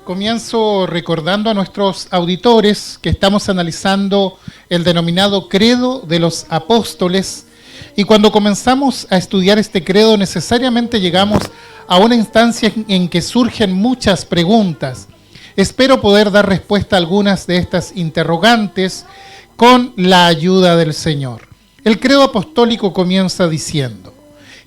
Comienzo recordando a nuestros auditores que estamos analizando el denominado Credo de los Apóstoles, y cuando comenzamos a estudiar este credo necesariamente llegamos a una instancia en que surgen muchas preguntas. Espero poder dar respuesta a algunas de estas interrogantes con la ayuda del Señor. El credo apostólico comienza diciendo: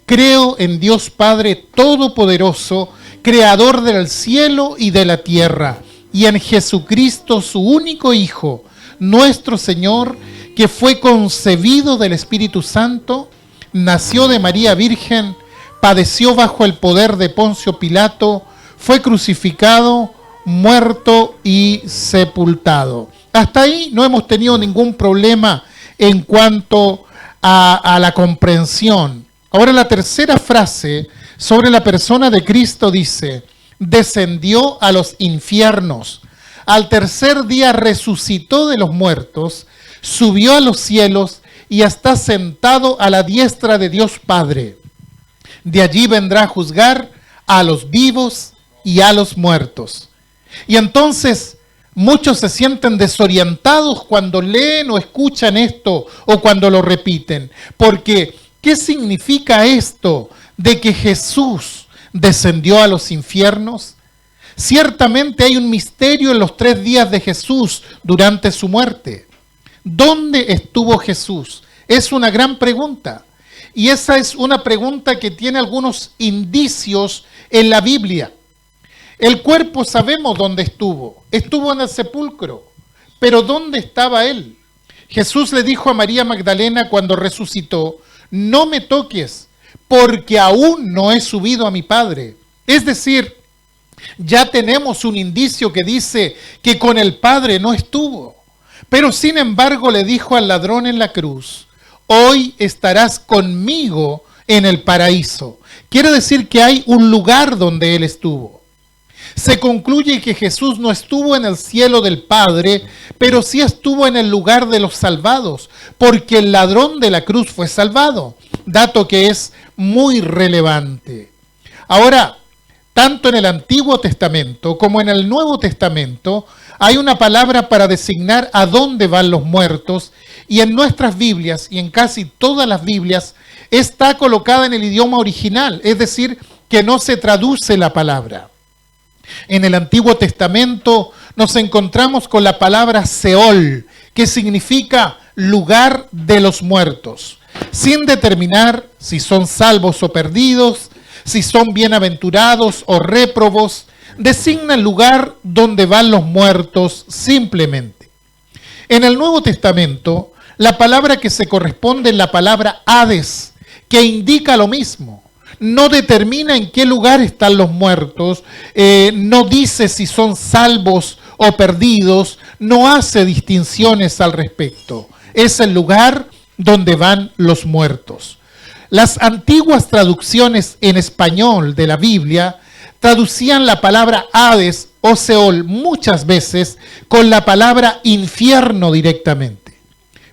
creo en Dios Padre Todopoderoso, Creador del cielo y de la tierra, y en Jesucristo, su único Hijo, nuestro Señor, que fue concebido del Espíritu Santo, nació de María Virgen, padeció bajo el poder de Poncio Pilato, fue crucificado, muerto y sepultado. Hasta ahí no hemos tenido ningún problema en cuanto a la comprensión. Ahora la tercera frase sobre la persona de Cristo dice: descendió a los infiernos, al tercer día resucitó de los muertos, subió a los cielos y está sentado a la diestra de Dios Padre. De allí vendrá a juzgar a los vivos y a los muertos. Y entonces muchos se sienten desorientados cuando leen o escuchan esto o cuando lo repiten, porque ¿qué significa esto de que Jesús descendió a los infiernos? Ciertamente hay un misterio en los 3 días de Jesús durante su muerte. ¿Dónde estuvo Jesús? Es una gran pregunta. Y esa es una pregunta que tiene algunos indicios en la Biblia. El cuerpo sabemos dónde estuvo. Estuvo en el sepulcro. Pero ¿dónde estaba él? Jesús le dijo a María Magdalena cuando resucitó: no me toques, porque aún no he subido a mi Padre. Es decir, ya tenemos un indicio que dice que con el Padre no estuvo. Pero sin embargo le dijo al ladrón en la cruz: hoy estarás conmigo en el paraíso. Quiere decir que hay un lugar donde él estuvo. Se concluye que Jesús no estuvo en el cielo del Padre, pero sí estuvo en el lugar de los salvados, porque el ladrón de la cruz fue salvado, dato que es muy relevante. Ahora, tanto en el Antiguo Testamento como en el Nuevo Testamento hay una palabra para designar a dónde van los muertos, y en nuestras Biblias y en casi todas las Biblias está colocada en el idioma original, es decir, que no se traduce la palabra. En el Antiguo Testamento nos encontramos con la palabra Seol, que significa lugar de los muertos, sin determinar si son salvos o perdidos, si son bienaventurados o réprobos. Designa el lugar donde van los muertos simplemente. En el Nuevo Testamento, la palabra que se corresponde es la palabra Hades, que indica lo mismo. No determina en qué lugar están los muertos, no dice si son salvos o perdidos, no hace distinciones al respecto. Es el lugar donde van los muertos. Las antiguas traducciones en español de la Biblia traducían la palabra Hades o Seol muchas veces con la palabra infierno directamente.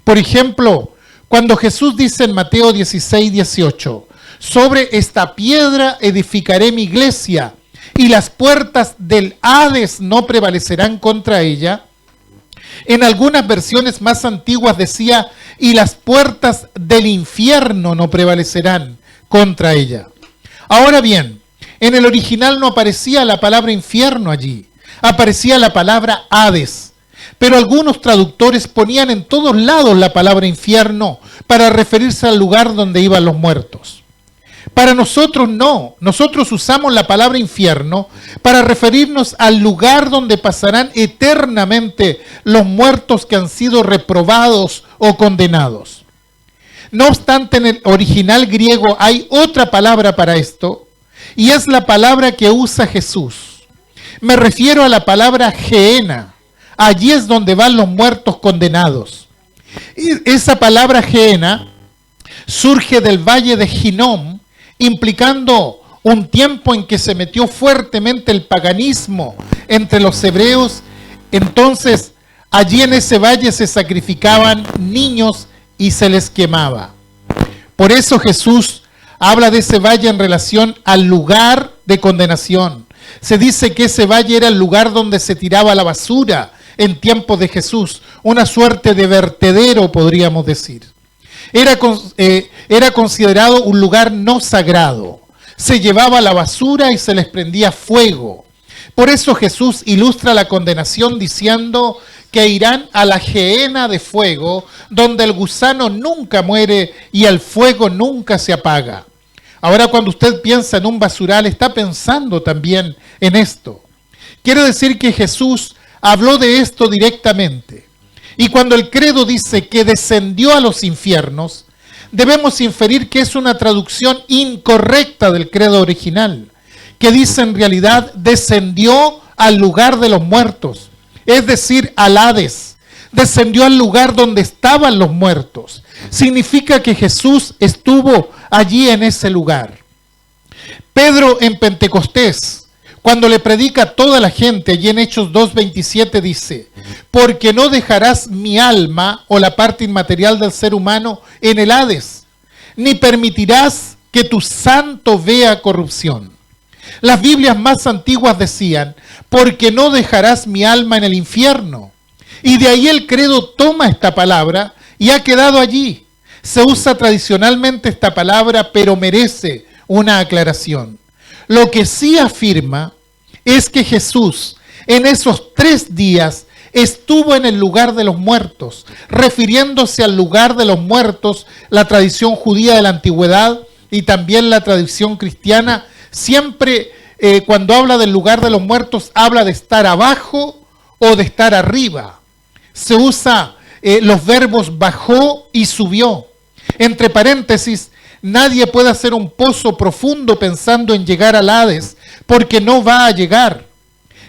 Por ejemplo, cuando Jesús dice en Mateo 16:18, sobre esta piedra edificaré mi iglesia, y las puertas del Hades no prevalecerán contra ella. En algunas versiones más antiguas decía: y las puertas del infierno no prevalecerán contra ella. Ahora bien, en el original no aparecía la palabra infierno allí, aparecía la palabra Hades. Pero algunos traductores ponían en todos lados la palabra infierno para referirse al lugar donde iban los muertos. Para nosotros no, nosotros usamos la palabra infierno para referirnos al lugar donde pasarán eternamente los muertos que han sido reprobados o condenados. No obstante, en el original griego hay otra palabra para esto, y es la palabra que usa Jesús. Me refiero a la palabra Gehenna. Allí es donde van los muertos condenados. Y esa palabra Gehenna surge del valle de Hinnom, implicando un tiempo en que se metió fuertemente el paganismo entre los hebreos. Entonces, allí en ese valle se sacrificaban niños y se les quemaba. Por eso Jesús habla de ese valle en relación al lugar de condenación. Se dice que ese valle era el lugar donde se tiraba la basura en tiempos de Jesús, una suerte de vertedero, podríamos decir. Era considerado un lugar no sagrado. Se llevaba la basura y se les prendía fuego. Por eso Jesús ilustra la condenación diciendo que irán a la gehenna de fuego, donde el gusano nunca muere y el fuego nunca se apaga. Ahora, cuando usted piensa en un basural, está pensando también en esto. Quiere decir que Jesús habló de esto directamente. Y cuando el credo dice que descendió a los infiernos, debemos inferir que es una traducción incorrecta del credo original, que dice en realidad descendió al lugar de los muertos, es decir, al Hades. Descendió al lugar donde estaban los muertos. Significa que Jesús estuvo allí en ese lugar. Pedro en Pentecostés, cuando le predica a toda la gente, allí en Hechos 2:27 dice, porque no dejarás mi alma o la parte inmaterial del ser humano en el Hades, ni permitirás que tu santo vea corrupción. Las Biblias más antiguas decían, porque no dejarás mi alma en el infierno. Y de ahí el credo toma esta palabra y ha quedado allí. Se usa tradicionalmente esta palabra, pero merece una aclaración. Lo que sí afirma es que Jesús en esos 3 días estuvo en el lugar de los muertos, refiriéndose al lugar de los muertos, la tradición judía de la antigüedad y también la tradición cristiana. Siempre cuando habla del lugar de los muertos, habla de estar abajo o de estar arriba. Se usa los verbos bajó y subió. Entre paréntesis, nadie puede hacer un pozo profundo pensando en llegar al Hades, porque no va a llegar.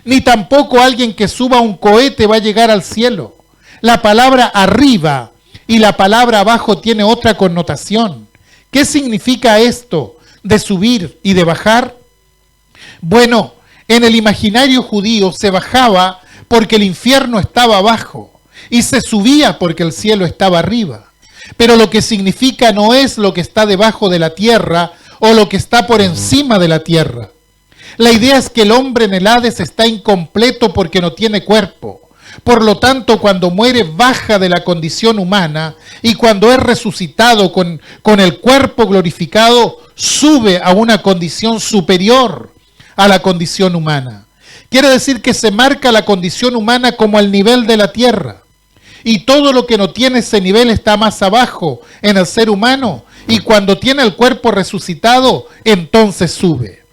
Ni tampoco alguien que suba un cohete va a llegar al cielo. La palabra arriba y la palabra abajo tiene otra connotación. ¿Qué significa esto de subir y de bajar? Bueno, en el imaginario judío se bajaba porque el infierno estaba abajo y se subía porque el cielo estaba arriba. Pero lo que significa no es lo que está debajo de la tierra o lo que está por encima de la tierra. La idea es que el hombre en el Hades está incompleto porque no tiene cuerpo. Por lo tanto, cuando muere baja de la condición humana y cuando es resucitado con el cuerpo glorificado, sube a una condición superior a la condición humana. Quiere decir que se marca la condición humana como el nivel de la tierra. Y todo lo que no tiene ese nivel está más abajo en el ser humano. Y cuando tiene el cuerpo resucitado, entonces sube.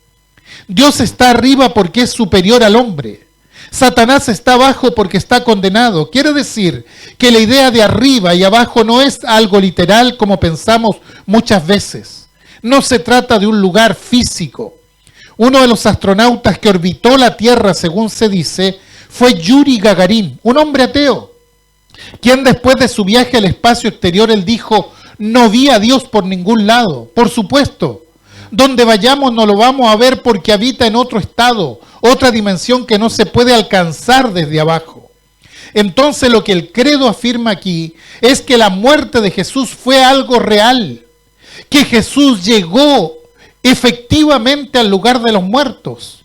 Dios está arriba porque es superior al hombre. Satanás está abajo porque está condenado. Quiere decir que la idea de arriba y abajo no es algo literal como pensamos muchas veces. No se trata de un lugar físico. Uno de los astronautas que orbitó la Tierra, según se dice, fue Yuri Gagarin, un hombre ateo, quien después de su viaje al espacio exterior, él dijo, no vi a Dios por ningún lado. Por supuesto, donde vayamos no lo vamos a ver porque habita en otro estado, otra dimensión que no se puede alcanzar desde abajo. Entonces lo que el credo afirma aquí es que la muerte de Jesús fue algo real, que Jesús llegó efectivamente al lugar de los muertos.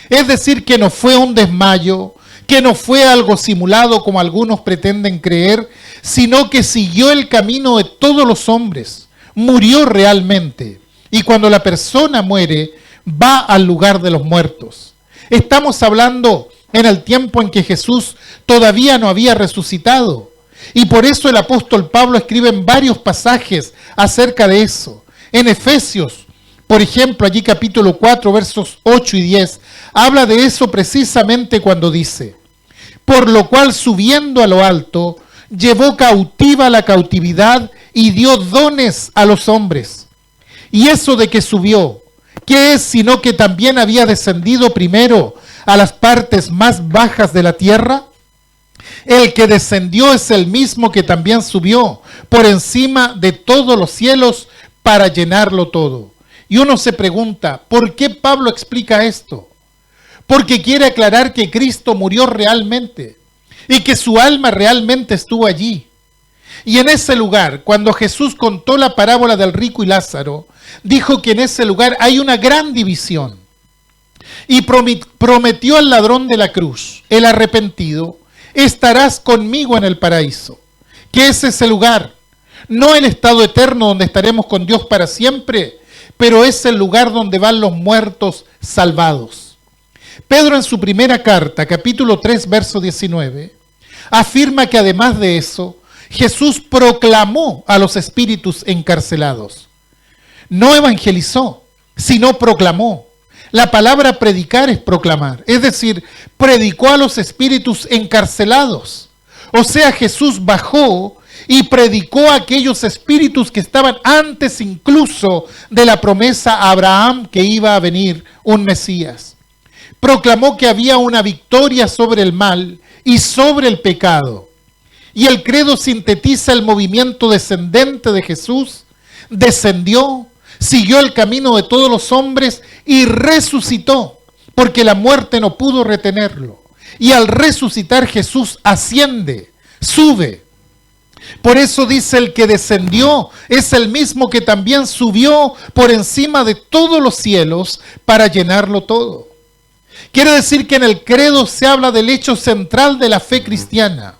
Es decir, que no fue un desmayo, que no fue algo simulado como algunos pretenden creer, sino que siguió el camino de todos los hombres, murió realmente. Y cuando la persona muere, va al lugar de los muertos. Estamos hablando en el tiempo en que Jesús todavía no había resucitado. Y por eso el apóstol Pablo escribe en varios pasajes acerca de eso. En Efesios, por ejemplo, allí capítulo 4, versos 8 y 10, habla de eso precisamente cuando dice, por lo cual subiendo a lo alto, llevó cautiva la cautividad y dio dones a los hombres. Y eso de que subió, ¿qué es sino que también había descendido primero a las partes más bajas de la tierra? El que descendió es el mismo que también subió por encima de todos los cielos para llenarlo todo. Y uno se pregunta, ¿por qué Pablo explica esto? Porque quiere aclarar que Cristo murió realmente y que su alma realmente estuvo allí. Y en ese lugar, cuando Jesús contó la parábola del rico y Lázaro, dijo que en ese lugar hay una gran división. y prometió al ladrón de la cruz, el arrepentido: estarás conmigo en el paraíso. Que ese es el lugar, no el estado eterno donde estaremos con Dios para siempre, pero es el lugar donde van los muertos salvados. Pedro, en su primera carta, capítulo 3, verso 19, afirma que además de eso, Jesús proclamó a los espíritus encarcelados. No evangelizó, sino proclamó. La palabra predicar es proclamar, es decir, predicó a los espíritus encarcelados. O sea, Jesús bajó y predicó a aquellos espíritus que estaban antes incluso de la promesa a Abraham que iba a venir un Mesías. Proclamó que había una victoria sobre el mal y sobre el pecado. Y el credo sintetiza el movimiento descendente de Jesús. Descendió, siguió el camino de todos los hombres y resucitó, porque la muerte no pudo retenerlo. Y al resucitar Jesús asciende, sube. Por eso dice: el que descendió es el mismo que también subió por encima de todos los cielos para llenarlo todo. Quiere decir que en el credo se habla del hecho central de la fe cristiana: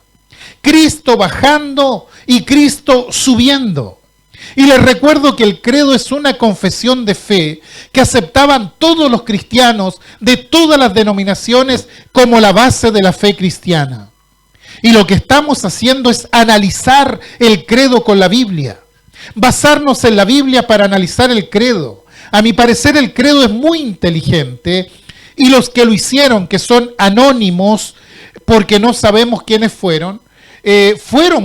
Cristo bajando y Cristo subiendo. Y les recuerdo que el credo es una confesión de fe que aceptaban todos los cristianos de todas las denominaciones como la base de la fe cristiana. Y lo que estamos haciendo es analizar el credo con la Biblia, basarnos en la Biblia para analizar el credo. A mi parecer el credo es muy inteligente y los que lo hicieron, que son anónimos porque no sabemos quiénes fueron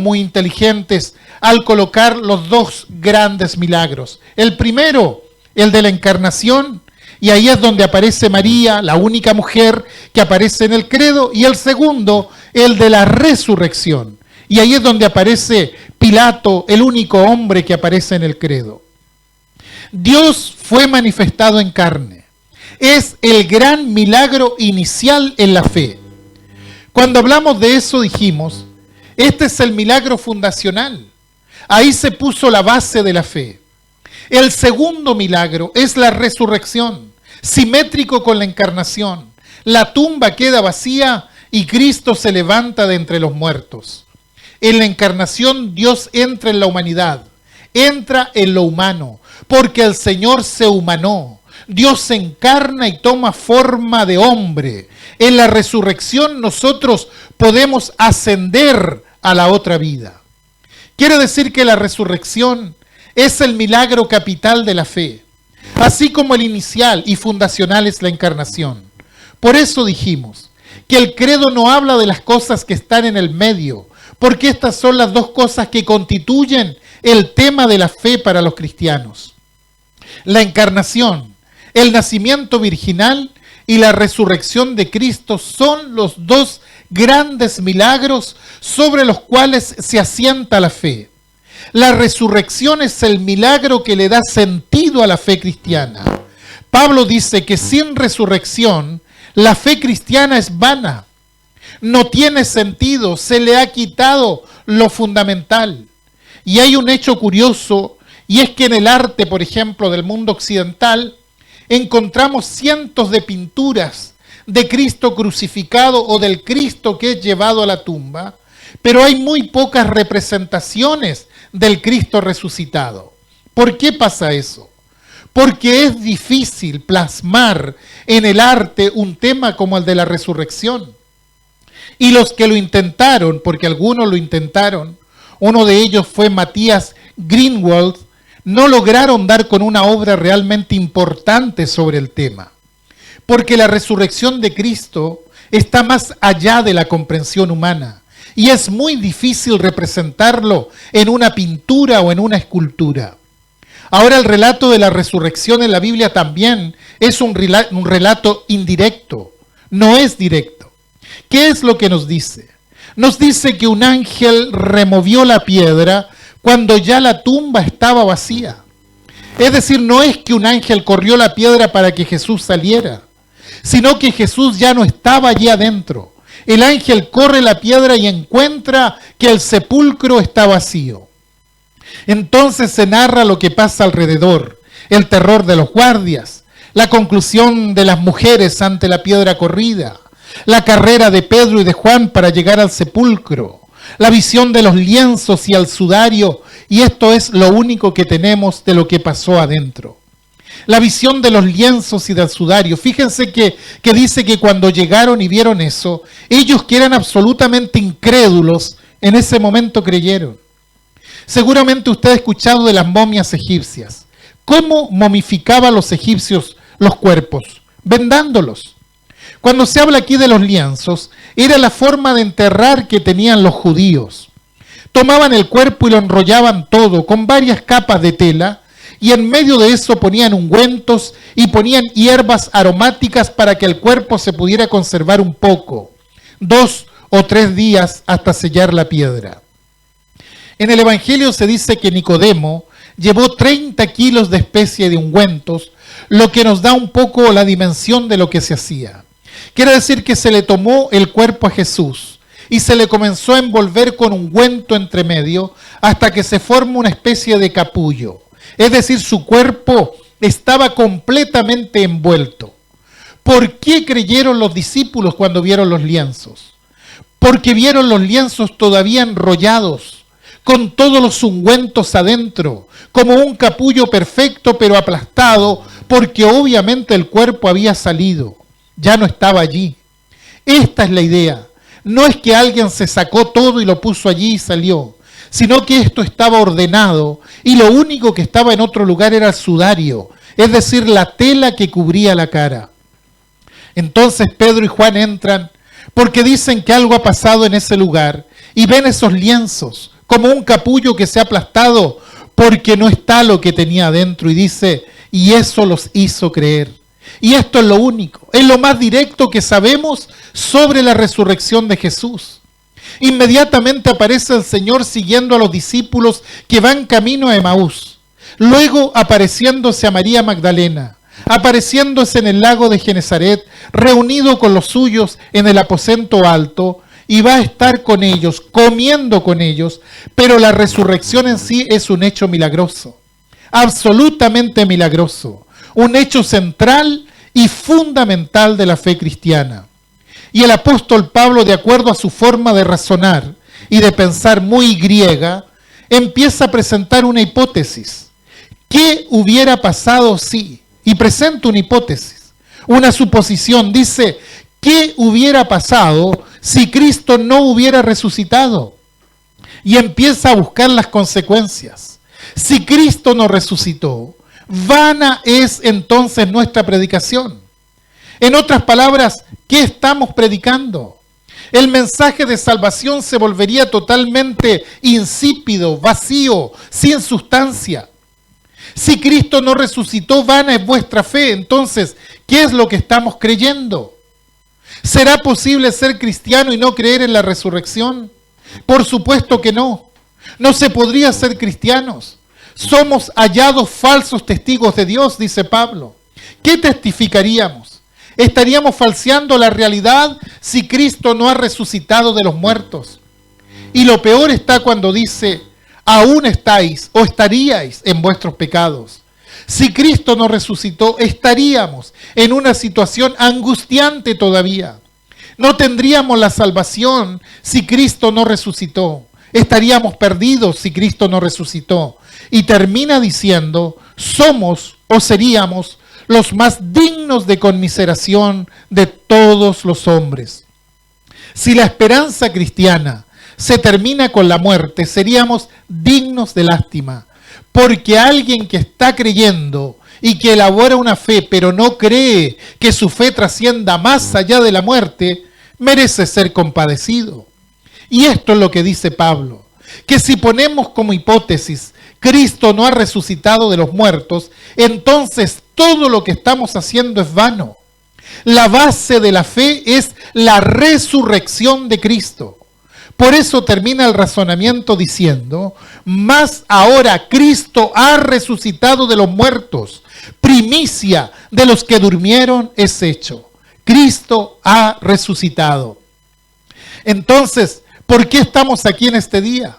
muy inteligentes al colocar los dos grandes milagros. El primero, el de la encarnación, y ahí es donde aparece María, la única mujer que aparece en el credo, y el segundo, el de la resurrección, y ahí es donde aparece Pilato, el único hombre que aparece en el credo. Dios fue manifestado en carne. Es el gran milagro inicial en la fe. Cuando hablamos de eso dijimos: este es el milagro fundacional. Ahí se puso la base de la fe. El segundo milagro es la resurrección, simétrico con la encarnación. La tumba queda vacía y Cristo se levanta de entre los muertos. En la encarnación Dios entra en la humanidad, entra en lo humano, porque el Señor se humanó. Dios se encarna y toma forma de hombre. En la resurrección nosotros podemos ascender a la otra vida. Quiere decir que la resurrección es el milagro capital de la fe, así como el inicial y fundacional es la encarnación. Por eso dijimos que el credo no habla de las cosas que están en el medio, porque estas son las dos cosas que constituyen el tema de la fe para los cristianos: la encarnación, el nacimiento virginal y la resurrección de Cristo son los dos grandes milagros sobre los cuales se asienta la fe. La resurrección es el milagro que le da sentido a la fe cristiana. Pablo dice que sin resurrección la fe cristiana es vana, no tiene sentido, se le ha quitado lo fundamental. Y hay un hecho curioso, y es que en el arte, por ejemplo, del mundo occidental, encontramos cientos de pinturas de Cristo crucificado o del Cristo que es llevado a la tumba, pero hay muy pocas representaciones del Cristo resucitado. ¿Por qué pasa eso? Porque es difícil plasmar en el arte un tema como el de la resurrección. Y los que lo intentaron, porque algunos lo intentaron, uno de ellos fue Matthias Greenwald, no lograron dar con una obra realmente importante sobre el tema. Porque la resurrección de Cristo está más allá de la comprensión humana y es muy difícil representarlo en una pintura o en una escultura. Ahora, el relato de la resurrección en la Biblia también es un relato indirecto, no es directo. ¿Qué es lo que nos dice? Nos dice que un ángel removió la piedra cuando ya la tumba estaba vacía. Es decir, no es que un ángel corrió la piedra para que Jesús saliera, sino que Jesús ya no estaba allí adentro. El ángel corre la piedra y encuentra que el sepulcro está vacío. Entonces se narra lo que pasa alrededor: el terror de los guardias, la conclusión de las mujeres ante la piedra corrida, la carrera de Pedro y de Juan para llegar al sepulcro, la visión de los lienzos y al sudario, y esto es lo único que tenemos de lo que pasó adentro. La visión de los lienzos y del sudario. Fíjense que dice que cuando llegaron y vieron eso, ellos que eran absolutamente incrédulos, en ese momento creyeron. Seguramente usted ha escuchado de las momias egipcias. ¿Cómo momificaban los egipcios los cuerpos? Vendándolos. Cuando se habla aquí de los lienzos, era la forma de enterrar que tenían los judíos. Tomaban el cuerpo y lo enrollaban todo con varias capas de tela, y en medio de eso ponían ungüentos y ponían hierbas aromáticas para que el cuerpo se pudiera conservar un poco, 2 o 3 días hasta sellar la piedra. En el Evangelio se dice que Nicodemo llevó 30 kilos de especie de ungüentos, lo que nos da un poco la dimensión de lo que se hacía. Quiere decir que se le tomó el cuerpo a Jesús y se le comenzó a envolver con ungüento entre medio hasta que se forma una especie de capullo. Es decir, su cuerpo estaba completamente envuelto. ¿Por qué creyeron los discípulos cuando vieron los lienzos? Porque vieron los lienzos todavía enrollados, con todos los ungüentos adentro, como un capullo perfecto pero aplastado, porque obviamente el cuerpo había salido, ya no estaba allí. Esta es la idea. No es que alguien se sacó todo y lo puso allí y salió, sino que esto estaba ordenado y lo único que estaba en otro lugar era el sudario, es decir, la tela que cubría la cara. Entonces Pedro y Juan entran porque dicen que algo ha pasado en ese lugar y ven esos lienzos como un capullo que se ha aplastado porque no está lo que tenía adentro, y dice, y eso los hizo creer. Y esto es lo único, es lo más directo que sabemos sobre la resurrección de Jesús. Inmediatamente aparece el Señor siguiendo a los discípulos que van camino a Emaús. Luego apareciéndose a María Magdalena, apareciéndose en el lago de Genesaret, reunido con los suyos en el aposento alto, y va a estar con ellos, comiendo con ellos, pero la resurrección en sí es un hecho milagroso, absolutamente milagroso, un hecho central y fundamental de la fe cristiana. Y el apóstol Pablo, de acuerdo a su forma de razonar y de pensar muy griega, empieza a presentar una hipótesis. ¿Qué hubiera pasado si? Y presenta una hipótesis, una suposición. Dice, ¿qué hubiera pasado si Cristo no hubiera resucitado? Y empieza a buscar las consecuencias. Si Cristo no resucitó, vana es entonces nuestra predicación. En otras palabras, ¿qué estamos predicando? El mensaje de salvación se volvería totalmente insípido, vacío, sin sustancia. Si Cristo no resucitó, vana es vuestra fe. Entonces, ¿qué es lo que estamos creyendo? ¿Será posible ser cristiano y no creer en la resurrección? Por supuesto que no. No se podría ser cristianos. Somos hallados falsos testigos de Dios, dice Pablo. ¿Qué testificaríamos? Estaríamos falseando la realidad si Cristo no ha resucitado de los muertos. Y lo peor está cuando dice, aún estáis o estaríais en vuestros pecados. Si Cristo no resucitó, estaríamos en una situación angustiante todavía. No tendríamos la salvación si Cristo no resucitó. Estaríamos perdidos si Cristo no resucitó. Y termina diciendo, somos o seríamos los más dignos de conmiseración de todos los hombres. Si la esperanza cristiana se termina con la muerte, seríamos dignos de lástima, porque alguien que está creyendo y que elabora una fe, pero no cree que su fe trascienda más allá de la muerte, merece ser compadecido. Y esto es lo que dice Pablo, que si ponemos como hipótesis Cristo no ha resucitado de los muertos, entonces todo lo que estamos haciendo es vano. La base de la fe es la resurrección de Cristo. Por eso termina el razonamiento diciendo, mas ahora Cristo ha resucitado de los muertos, primicia de los que durmieron es hecho. Cristo ha resucitado. Entonces, ¿por qué estamos aquí en este día?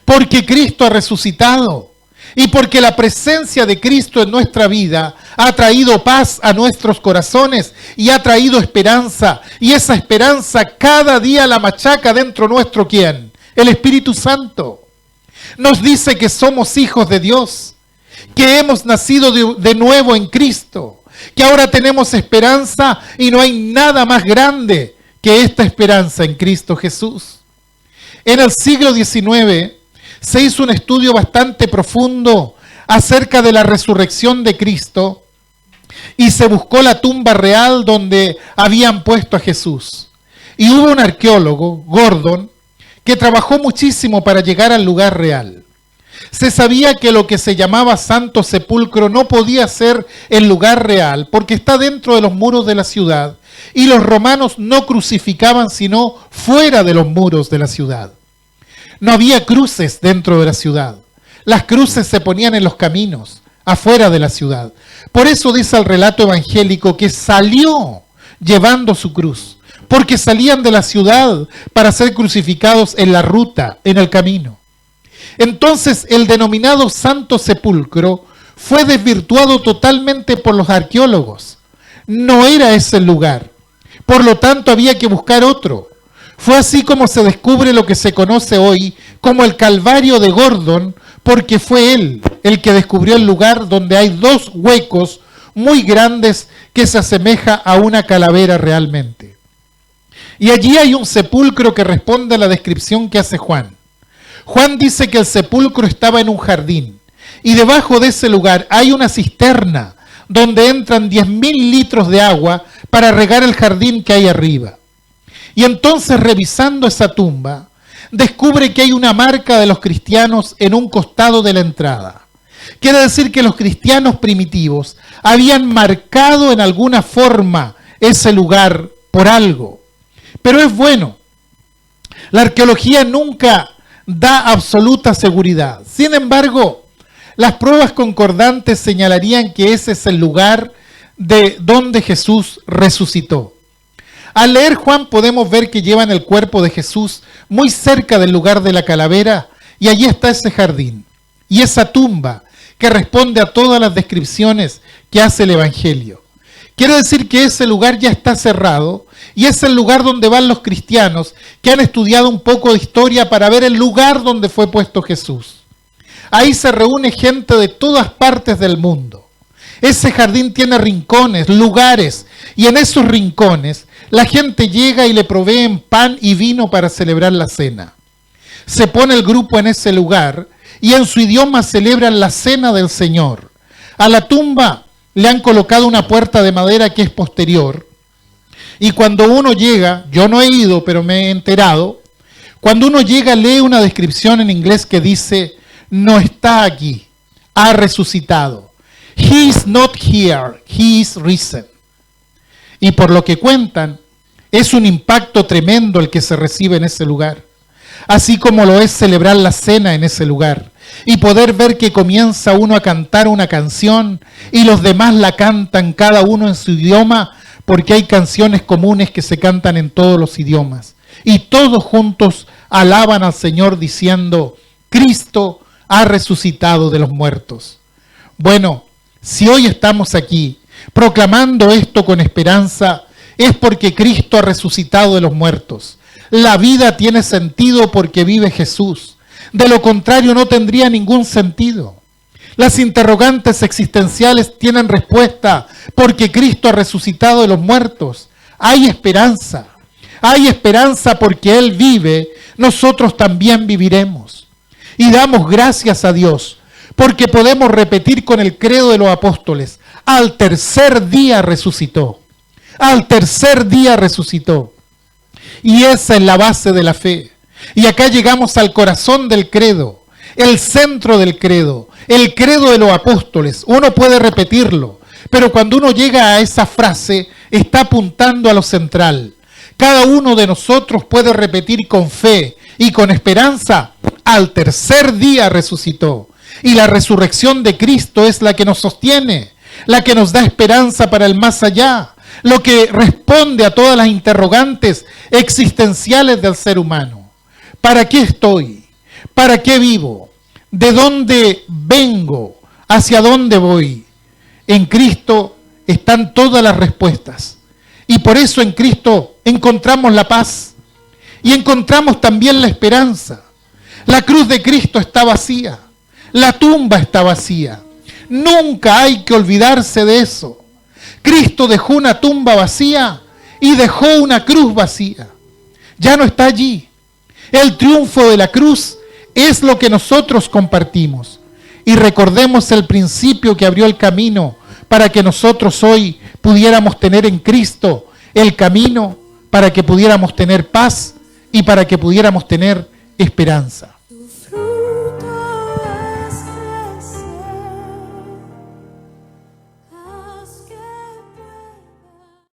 Porque Cristo ha resucitado. y porque la presencia de Cristo en nuestra vida ha traído paz a nuestros corazones y ha traído esperanza. Y esa esperanza cada día la machaca dentro nuestro, ¿quién? El Espíritu Santo. Nos dice que somos hijos de Dios, que hemos nacido de nuevo en Cristo, que ahora tenemos esperanza y no hay nada más grande que esta esperanza en Cristo Jesús. En el siglo XIX se hizo un estudio bastante profundo acerca de la resurrección de Cristo y se buscó la tumba real donde habían puesto a Jesús. Y hubo un arqueólogo, Gordon, que trabajó muchísimo para llegar al lugar real. Se sabía que lo que se llamaba Santo Sepulcro no podía ser el lugar real porque está dentro de los muros de la ciudad y los romanos no crucificaban sino fuera de los muros de la ciudad. No había cruces dentro de la ciudad. Las cruces se ponían en los caminos, afuera de la ciudad. Por eso dice el relato evangélico que salió llevando su cruz, porque salían de la ciudad para ser crucificados en la ruta, en el camino. Entonces el denominado Santo Sepulcro fue desvirtuado totalmente por los arqueólogos. No era ese el lugar. Por lo tanto había que buscar otro. Fue así como se descubre lo que se conoce hoy como el Calvario de Gordon, porque fue él el que descubrió el lugar donde hay dos huecos muy grandes que se asemeja a una calavera realmente. Y allí hay un sepulcro que responde a la descripción que hace Juan. Juan dice que el sepulcro estaba en un jardín y debajo de ese lugar hay una cisterna donde entran 10.000 litros de agua para regar el jardín que hay arriba. Y entonces, revisando esa tumba, descubre que hay una marca de los cristianos en un costado de la entrada. Quiere decir que los cristianos primitivos habían marcado en alguna forma ese lugar por algo. Pero es bueno. La arqueología nunca da absoluta seguridad. Sin embargo, las pruebas concordantes señalarían que ese es el lugar de donde Jesús resucitó. Al leer Juan podemos ver que llevan el cuerpo de Jesús muy cerca del lugar de la calavera y allí está ese jardín y esa tumba que responde a todas las descripciones que hace el Evangelio. Quiere decir que ese lugar ya está cerrado y es el lugar donde van los cristianos que han estudiado un poco de historia para ver el lugar donde fue puesto Jesús. Ahí se reúne gente de todas partes del mundo. Ese jardín tiene rincones, lugares, y en esos rincones la gente llega y le proveen pan y vino para celebrar la cena. Se pone el grupo en ese lugar y en su idioma celebran la cena del Señor. A la tumba le han colocado una puerta de madera que es posterior. Y cuando uno llega, yo no he ido, pero me he enterado, cuando uno llega lee una descripción en inglés que dice, no está aquí, ha resucitado. He is not here, he is risen. Y por lo que cuentan, es un impacto tremendo el que se recibe en ese lugar. Así como lo es celebrar la cena en ese lugar. Y poder ver que comienza uno a cantar una canción y los demás la cantan cada uno en su idioma, porque hay canciones comunes que se cantan en todos los idiomas. Y todos juntos alaban al Señor diciendo, Cristo ha resucitado de los muertos. Bueno, si hoy estamos aquí proclamando esto con esperanza, es porque Cristo ha resucitado de los muertos. La vida tiene sentido porque vive Jesús. De lo contrario no tendría ningún sentido. Las interrogantes existenciales tienen respuesta porque Cristo ha resucitado de los muertos. Hay esperanza. Hay esperanza porque Él vive, nosotros también viviremos. Y damos gracias a Dios porque podemos repetir con el credo de los apóstoles, al tercer día resucitó. Al tercer día resucitó. Y esa es la base de la fe. Y acá llegamos al corazón del credo, el centro del credo, el credo de los apóstoles. Uno puede repetirlo, pero cuando uno llega a esa frase, está apuntando a lo central. Cada uno de nosotros puede repetir con fe y con esperanza, al tercer día resucitó. Y la resurrección de Cristo es la que nos sostiene, la que nos da esperanza para el más allá, lo que responde a todas las interrogantes existenciales del ser humano. ¿Para qué estoy? ¿Para qué vivo? de dónde vengo, hacia dónde voy. En Cristo están todas las respuestas. Y por eso en Cristo encontramos la paz y encontramos también la esperanza. La cruz de Cristo está vacía, la tumba está vacía. Nunca hay que olvidarse de eso. Cristo dejó una tumba vacía y dejó una cruz vacía. Ya no está allí. El triunfo de la cruz es lo que nosotros compartimos. Y recordemos el principio que abrió el camino para que nosotros hoy pudiéramos tener en Cristo el camino, para que pudiéramos tener paz y para que pudiéramos tener esperanza.